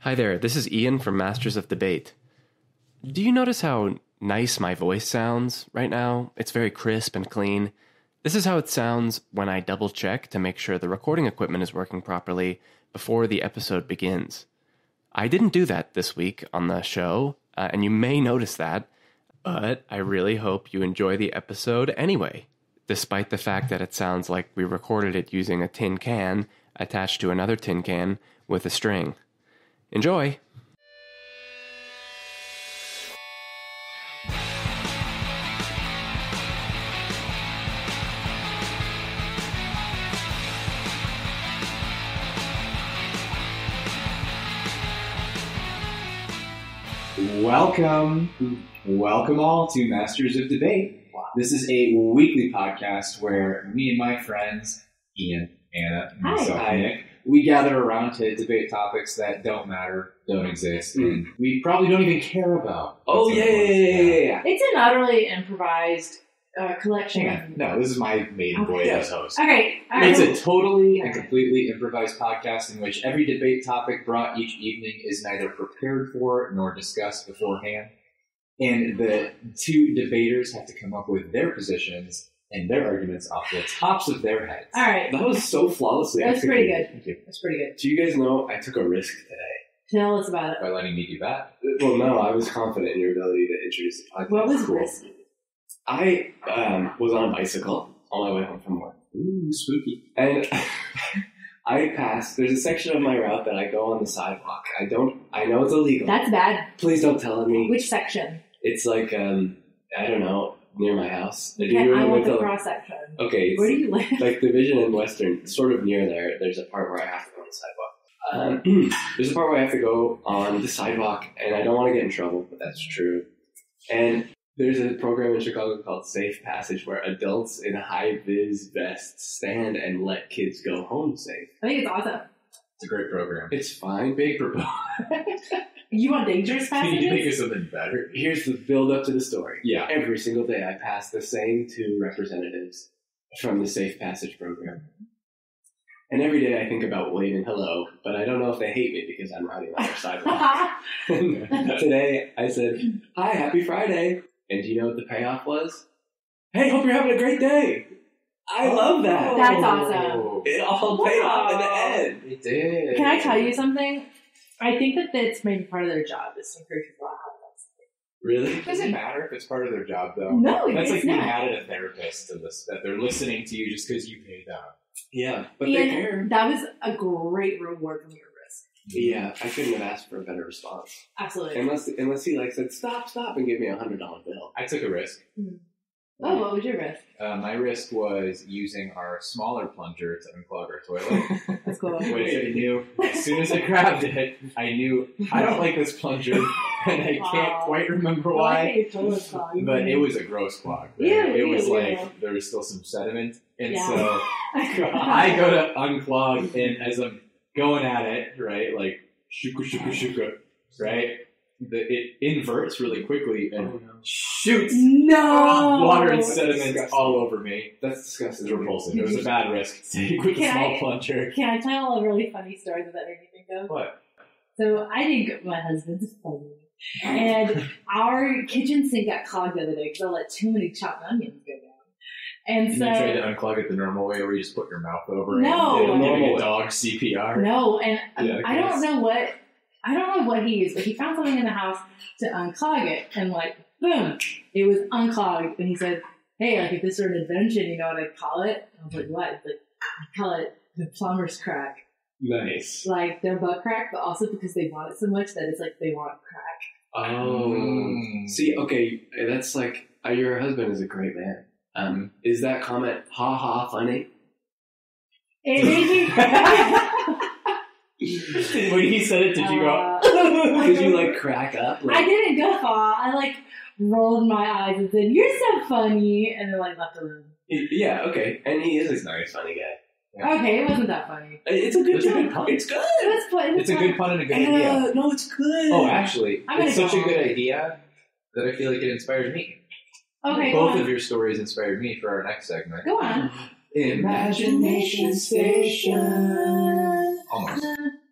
Hi there, this is Ian from Masters of Debate. Do you notice how nice my voice sounds right now? It's very crisp and clean. This is how it sounds when I double check to make sure the recording equipment is working properly before the episode begins. I didn't do that this week on the show, and you may notice that, but I really hope you enjoy the episode anyway, despite the fact that it sounds like we recorded it using a tin can attached to another tin can with a string. Enjoy! Welcome all to Masters of Debate. This is a weekly podcast where me and my friends, Ian, Anna, and myself, Nick, we gather around to debate topics that don't matter, don't exist, and we probably don't even care about. Oh, yeah. It's an utterly improvised collection. Yeah. No, this is my maiden voice as host. Okay. It's a totally and completely improvised podcast in which every debate topic brought each evening is neither prepared for nor discussed beforehand. And the two debaters have to come up with their positions and their arguments off the tops of their heads. All right. That was so flawlessly. That's pretty good. Thank you. That's pretty good. Do you guys know I took a risk today? Tell us about it. By letting me do that. Well, no, I was confident in your ability to introduce the podcast. What was Cool. risky? I was on a bicycle on my way home from work. Ooh, spooky. And I passed. There's a section of my route that I go on the sidewalk. I know it's illegal. That's bad. Please don't tell me. Which section? It's like, I don't know, near my house. I want the cross section. Okay. Where do you live? Like Division and Western, sort of near there. There's a part where I have to go on the sidewalk. There's a part where I have to go on the sidewalk, and I don't want to get in trouble, but that's true. And there's a program in Chicago called Safe Passage where adults in high-vis vests stand and let kids go home safe. I think it's awesome. It's a great program. It's fine. Big proposal. You want dangerous Can you think of passages? something better? Here's the build-up to the story. Yeah. Every single day I pass the same two representatives from the Safe Passage program. And every day I think about waving hello, but I don't know if they hate me because I'm riding on their sidewalk. Today I said, "Hi, happy Friday." And do you know what the payoff was? "Hey, hope you're having a great day." I love that. That's awesome. It all paid off in the end. It did. Can I tell you something? I think that that's maybe part of their job is to encourage people to have that. Really? Does it matter if it's part of their job, though? No, That's like it's being not. mad at a therapist that they're listening to you just because you paid them. Yeah, but they care. And that was a great reward from your risk. Yeah, I couldn't have asked for a better response. Absolutely. Unless he like said, stop, and give me $100 bill. I took a risk. Oh, what was your risk? My risk was using our smaller plunger to unclog our toilet. That's cool. Which I knew, as soon as I grabbed it, I knew I don't like this plunger, and I can't quite remember why. But it was a gross clog. Right? Yeah, it was yeah. like there was still some sediment, and Yeah. so I go to unclog, and as I'm going at it, right, like shuka, right, it inverts really quickly and shoots water and sediment all over me. That's disgusting. It was repulsive. It was a bad risk to take with a small plunger. Can I tell a really funny story that made me think of? What? So I think my husband's funny. And our kitchen sink got clogged the other day because I let too many chopped onions go down. And And so... you tried to unclog it the normal way where you just put your mouth over No. it and giving Normal a dog CPR? No, and Yeah, I don't know what he used, but he found something in the house to unclog it, and like, boom, it was unclogged. And he said, "Hey, like if this were an invention, you know what I'd call it?" I was like, "What?" It's like, I call it the plumber's crack. Nice. Like their butt crack, but also because they want it so much that it's like they want crack. Oh. See, okay, that's like, your husband is a great man. Is that comment, ha ha, funny? It made me... When he said it, did you go? Did you like crack up? I didn't go far. I like rolled my eyes and said, "You're so funny," and then like left the room. Yeah, okay. And he is He's nice. funny guy. Yeah. Okay, it wasn't that funny. It's a good It's a joke. good pun. It's good. It was fun. It's a good pun and a good idea. No, it's good. Oh, actually, I'm gonna it's such go a good on. idea that I feel like it inspired me. Okay, go Both on. of your stories inspired me for our next segment. Go on. Imagination Station. Almost.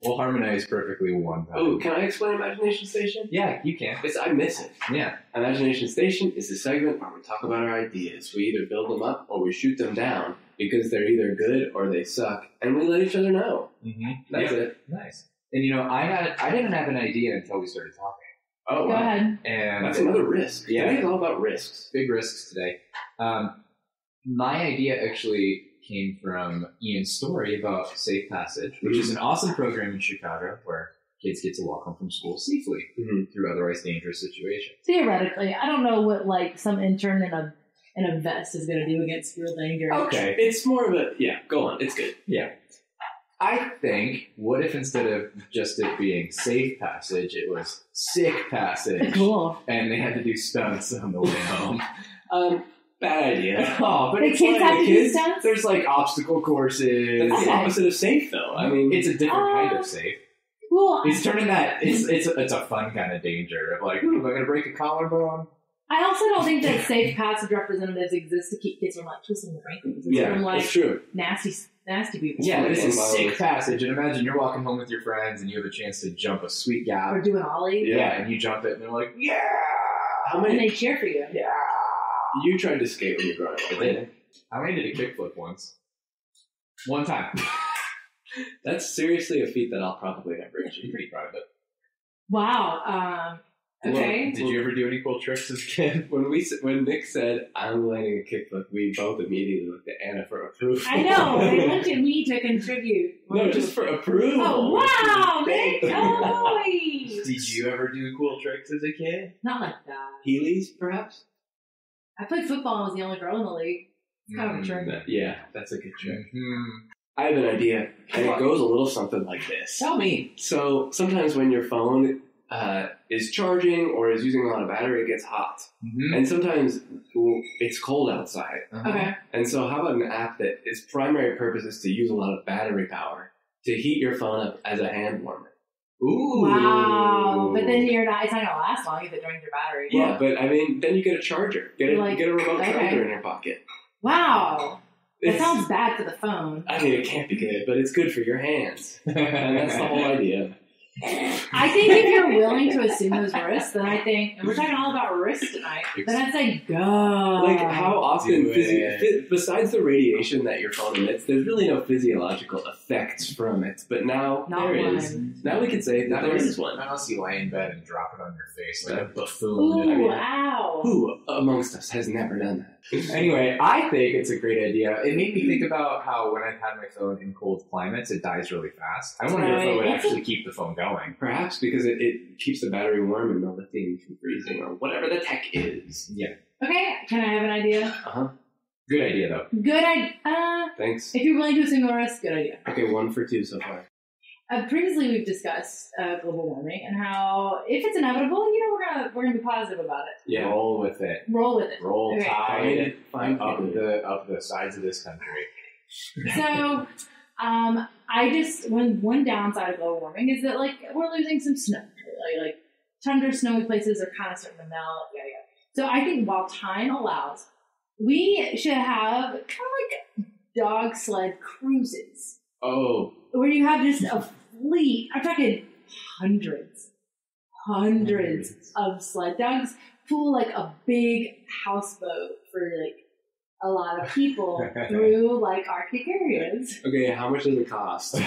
We'll harmonize perfectly one time. Oh, can I explain Imagination Station? Yeah, you can. I miss it. Yeah. Imagination Station is the segment where we talk about our ideas. We either build them up or we shoot them down because they're either good or they suck, and we let each other know. Mm-hmm. That's it. Nice. And I didn't have an idea until we started talking. Oh, Go wow. ahead. And That's another risk. Yeah. Today is all about risks. Big risks today. My idea actually came from Ian's story about Safe Passage, which is an awesome program in Chicago where kids get to walk home from school safely through otherwise dangerous situations. Theoretically, I don't know what like some intern in a vest is going to do against real danger. Okay. It's more of a, go on. It's good. Yeah. I think, what if instead of just it being Safe Passage, it was Sick Passage? Cool. And they had to do stunts on the way home. Bad idea. Oh, but The it's kids like have to do stunts? There's like obstacle courses. That's the Okay. opposite of safe, though. I mean, It's a different kind of safe. Cool. It's turning that it's a fun kind of danger of like, ooh, am I gonna break a collarbone? I also don't think that safe passage representatives exist to keep kids from like twisting their ankles. It's from like it's true. nasty people. Yeah, this is Violence. Sick Passage. And imagine you're walking home with your friends and you have a chance to jump a sweet gap. Or do an ollie. Yeah, and you jump it and they're like, yeah. How And many? they cheer for you. Yeah. You tried to skate when you were growing up, didn't you? I only did a kickflip once. One time. That's seriously a feat that I'll probably never I'm achieve. pretty proud of it. Wow. Okay. Did you ever do any cool tricks as a kid? When Nick said, I'm landing a kickflip, we both immediately looked at Anna for approval. I know. They looked at me to contribute. No, just for approval. Oh, wow, Nick. Oh, boy. Did you ever do cool tricks as a kid? Not like that. Heelys, perhaps? I played football and was the only girl in the league. It's kind of a trick. Yeah, that's a good trick. Mm-hmm. I have an idea, and it goes a little something like this. Tell me. So sometimes when your phone is charging or is using a lot of battery, it gets hot. Mm-hmm. And sometimes it's cold outside. Okay. And so how about an app that its primary purpose is to use a lot of battery power to heat your phone up as a hand warmer? Ooh. Wow. But then it's not going to last long if it drains your battery. Yeah, but I mean, then you get a charger. Get a remote okay. charger in your pocket. Wow. That It's- sounds bad for the phone. I mean, it can't be good, but it's good for your hands. And that's the whole idea. I think if you're willing to assume those risks, then I think, and we're talking all about risks tonight, then I'd say go. Like, how often, Do it. besides the radiation that your phone emits, there's really no physiological effects from it. But now, Not there one. is. Now we can say that there is one. Unless you lay in bed and drop it on your face like a Ooh, buffoon. I mean, ow. Who amongst us has never done that? anyway, I think it's a great idea. It made me think about how when I've had my phone in cold climates, it dies really fast. I wonder if it would Right. actually keep the phone going. Perhaps because it keeps the battery warm and the lithium from freezing or whatever the tech is. Yeah. Okay, can I have an idea? Uh-huh. Good idea, though. Good idea. Thanks. If you're willing to assume the risk, good idea. Okay, 1 for 2 so far. Previously, we've discussed global warming and how if it's inevitable, we're gonna be positive about it. Yeah. Roll with it. Roll with it. Roll Okay. tide Find up people. the sides of this country. So, one downside of global warming is that like we're losing some snow. Like tundra, snowy places are kind of starting to melt. Yada yada. So I think while time allows, we should have kind of like dog sled cruises Oh, where you have just a fleet. I'm talking hundreds of sled dogs pull like a big houseboat for like a lot of people through like Arctic areas. okay, how much does it cost? Dog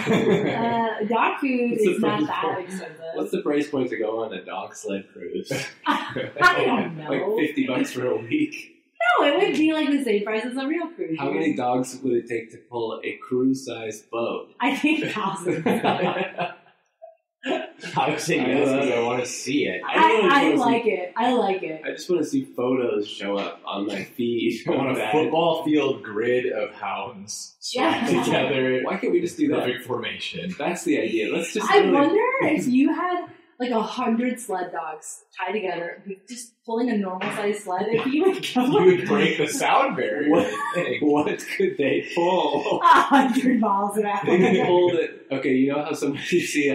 food What's the is not price that point? expensive. What's the price point to go on a dog sled cruise? I don't know. Like $50 for a week. No, it would be like the same price as a real cruise. How many dogs would it take to pull a cruise-sized boat? I think thousands. I would say yes because I want to see it. I like it. I like it. I just want to see photos show up on my feed. I want a That. football field grid of hounds strapped Yeah. together. Why can't we just do that? Perfect formation. That's the idea. Let's just. I really- wonder if you had like 100 sled dogs tied together, just pulling a normal sized sled, if you would go You would break the sound barrier. What? I think. What could they pull? 100 miles an hour. They pulled it. Okay, you know how sometimes you see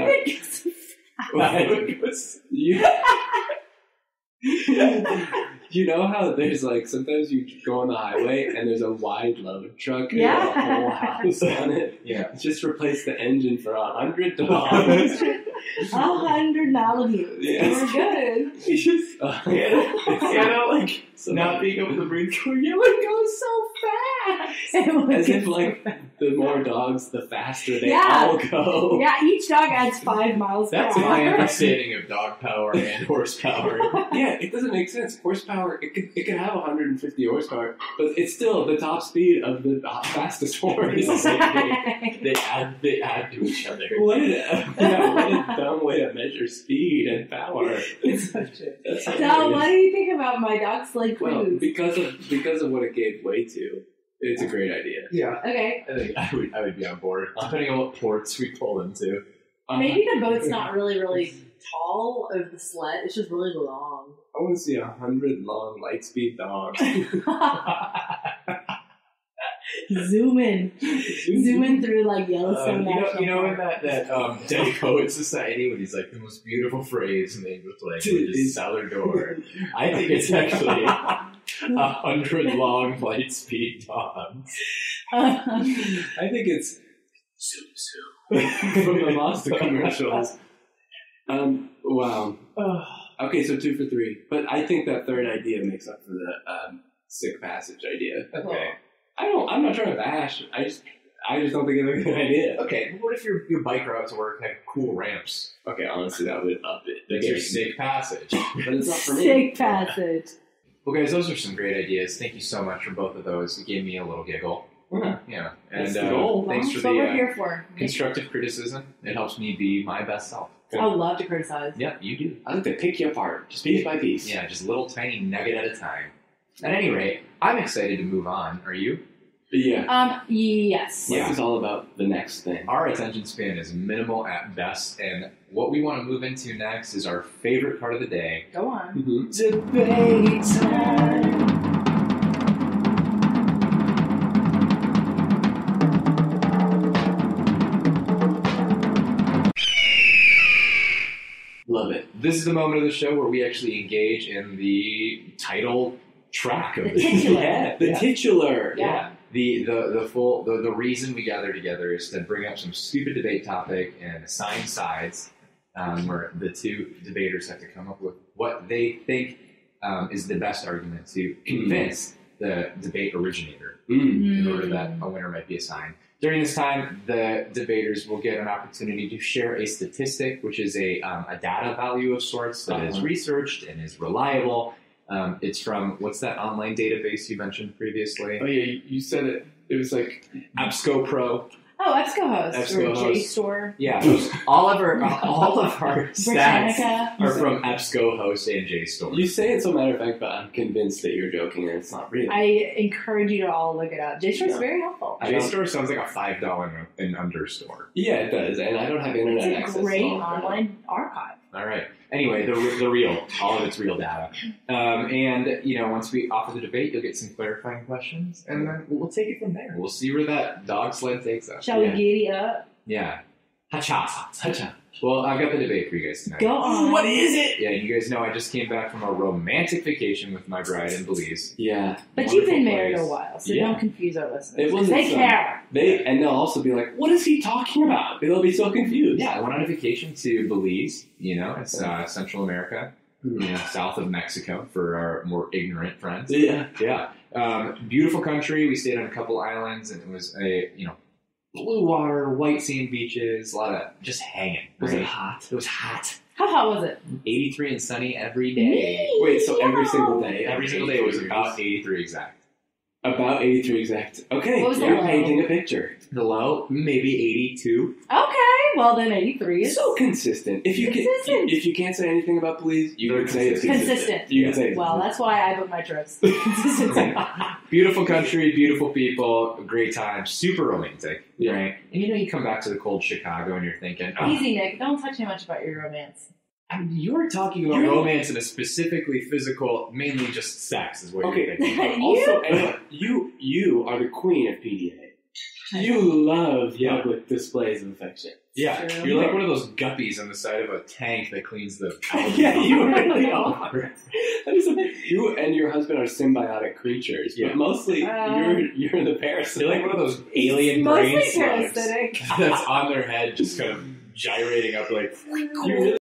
You know how there's like sometimes you go on the highway and there's a wide load truck and Yeah. there's a whole house on it. Yeah. Just replace the engine for $100. $100. Yeah. We're good. It's just It's kind of like so not being able to breathe. You're like, go so fast. as if like the more dogs, the faster they Yeah. all go. Yeah, each dog adds 5 miles per That's hour. my understanding of dog power and horsepower. Yeah, it doesn't make sense. Horsepower, it could have 150 horsepower, but it's still the top speed of the fastest horse. They add to each other. What a dumb way to measure speed and power. It's such a... That's So, hilarious. what do you think about my dog sled Well, cruise? because of what it gave way to, it's a great idea. Yeah. Okay. I think I would be on board, depending on what ports we pull into. Maybe the boat's not really, really tall of the sled. It's just really long. I want to see 100 Long Lightspeed Dogs. Zoom in. Zoom in through like Yellowstone National you know in Park. that Dead Poet Society when he's like the most beautiful phrase made with language is cellar door. I think it's actually 100 Long Lightspeed Dogs. I think it's from the Mazda commercials. Wow. Okay, so 2 for 3. But I think that third idea makes up for the sick passage idea. Okay. I'm not trying to bash. I just don't think it's a good idea. Okay, but what if your bike route to work had cool ramps? Okay, honestly, that would up it. That's your sick passage. But it's not for me. Sick passage. Well, guys, those are some great ideas. Thank you so much for both of those. It gave me a little giggle. Yeah. And That's the goal. thanks That's for what we're the here for. constructive criticism. It helps me be my best self. I would love to criticize. Yeah, you do. I like to pick you apart, just piece by piece. Yeah, just a little tiny nugget at a time. At any rate, I'm excited to move on. Are you? Yeah. Yes. Yeah. This is all about the next thing. Our attention span is minimal at best, and what we want to move into next is our favorite part of the day. Go on. Mm-hmm. Debate time! Love it. This is the moment of the show where we actually engage in the title track of The this. titular. Yeah, The titular. Yeah. The reason we gather together is to bring up some stupid debate topic and assign sides, where the two debaters have to come up with what they think is the best argument to convince the debate originator in order that a winner might be assigned. During this time, the debaters will get an opportunity to share a statistic, which is a data value of sorts that is researched and is reliable. It's from, what's that online database you mentioned previously? Oh yeah, you said it. It was like EBSCO Pro. Oh, EBSCO Host or EBSCO Host. JSTOR. Yeah, all of our stats Britannica. are from EBSCO Host and JSTOR. you say it so matter of fact, but I'm convinced that you're joking and it's not real. I encourage you to all look it up. JSTOR is very helpful. JSTOR sounds like a $5 and under store. Yeah, it does, and I don't have internet It's access. a great so- online archive. All right. Anyway, the real, all of it's real data. And, once we offer the debate, you'll get some clarifying questions, and then we'll take it from there. We'll see where that dog sled takes us. Shall Yeah. we giddy up? Yeah. Hacha. Well, I've got the debate for you guys tonight. Go on. What is it? Yeah, you guys know I just came back from a romantic vacation with my bride in Belize. Yeah, But you've been Wonderful married place. a while, so Yeah. don't confuse our listeners. It wasn't They some- care. and they'll also be like, "What is he talking about?" They'll be so confused. Yeah, I went on a vacation to Belize. It's Central America, south of Mexico for our more ignorant friends. Yeah. Yeah. Beautiful country. We stayed on a couple islands, and it was blue water, white sand beaches, a lot of just hanging. Was it right? hot? It was hot. How hot was it? 83 and sunny every day. Wait, so every Yo. single day? Every single day was about 83 exact. About 83 exact. Okay, What was the you're low? painting a picture. The low, maybe 82. Okay, well then 83 is So consistent. If you Consistent. if you can't say anything about Belize, you They're can say it's consistent. consistent. You can say it's Well, consistent. that's why I book my trips. Consistency. Beautiful country, beautiful people, great time, super romantic, Yeah. right? And you come back to the cold Chicago and you're thinking, Easy, Nick. Don't talk too much about your romance. you're talking about romance in a specifically physical, mainly just sex is what Okay. you're thinking about. Also, Anna, you are the queen of PDA. You love public displays of affection. Yeah, True. you're like one of those guppies on the side of a tank that cleans the algae. Yeah, you really are. That is you and your husband are symbiotic creatures, but mostly you're the parasite. You're like one of those alien Mostly brain slugs parasitic. that's on their head, just kind of gyrating up like. You really